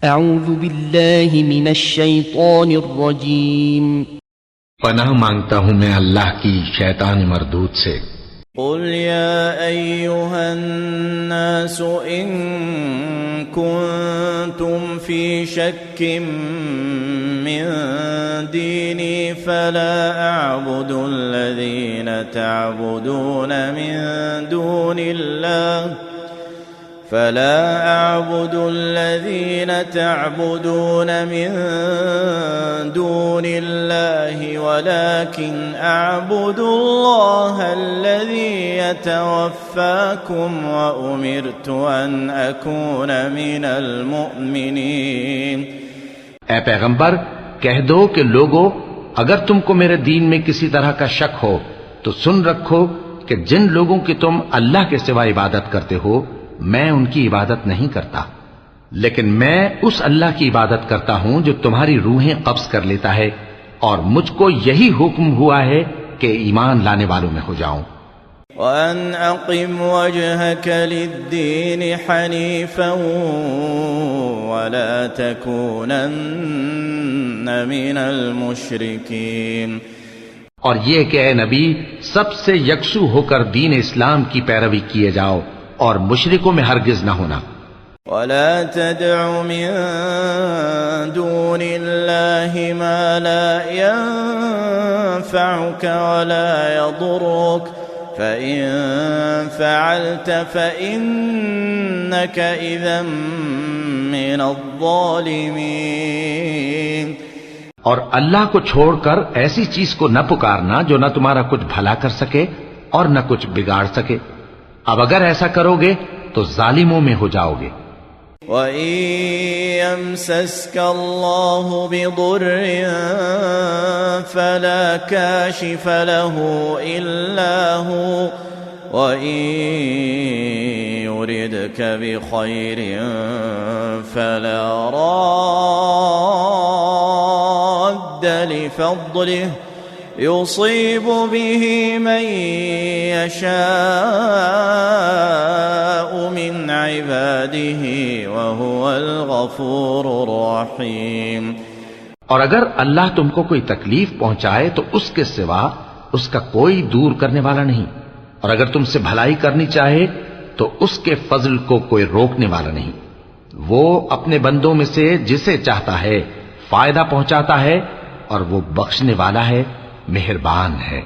اعوذ باللہ من الشیطان الرجیم پناہ مانگتا ہوں میں اللہ کی شیطان مردود سے۔ قل يا أيها الناس إن كنتم في شك من ديني فلا أعبد الذين تعبدون من دون الله ولكن أعبد الله الذي يتوفاكم وأمرت أن أكون من المؤمنين۔ اے پیغمبر کہہ دو کہ لوگو اگر تم کو میرے دین میں کسی طرح کا شک ہو تو سن رکھو کہ جن لوگوں کی تم اللہ کے سوا عبادت کرتے ہو میں ان کی عبادت نہیں کرتا، لیکن میں اس اللہ کی عبادت کرتا ہوں جو تمہاری روحیں قبض کر لیتا ہے، اور مجھ کو یہی حکم ہوا ہے کہ ایمان لانے والوں میں ہو جاؤں۔ وَأَنْ أَقِمْ وَجْهَكَ لِلدِّينِ حَنِيفًا وَلَا تَكُونَنَّ مِنَ الْمُشْرِكِينَ، اور یہ کہ اے نبی سب سے یکسو ہو کر دین اسلام کی پیروی کیے جاؤ اور مشرکوں میں ہرگز نہ ہونا۔ وَلَا تَدْعُ مِن دُونِ اللَّهِ مَا لَا يَنفَعُكَ وَلَا يَضُرُّكَ فَإِن فَعَلْتَ فَإِنَّكَ إِذًا مِّنَ الظَّالِمِينَ۔ اور اللہ کو چھوڑ کر ایسی چیز کو نہ پکارنا جو نہ تمہارا کچھ بھلا کر سکے اور نہ کچھ بگاڑ سکے، اب اگر ایسا کرو گے تو ظالموں میں ہو جاؤ گے۔ وَإِن يَمْسَسْكَ اللَّهُ بِضُرٍّ فَلَا كَاشِفَ لَهُ إِلَّا هُوَ وَإِن يُرِدْكَ بِخَيْرٍ فَلَا رَادَّ لِفَضْلِهِ يصيب به من يشاء من عباده وهو الغفور الرحيم۔ اور اگر اللہ تم کو کوئی تکلیف پہنچائے تو اس کے سوا اس کا کوئی دور کرنے والا نہیں، اور اگر تم سے بھلائی کرنی چاہے تو اس کے فضل کو کوئی روکنے والا نہیں۔ وہ اپنے بندوں میں سے جسے چاہتا ہے فائدہ پہنچاتا ہے، اور وہ بخشنے والا ہے، مہربان ہے۔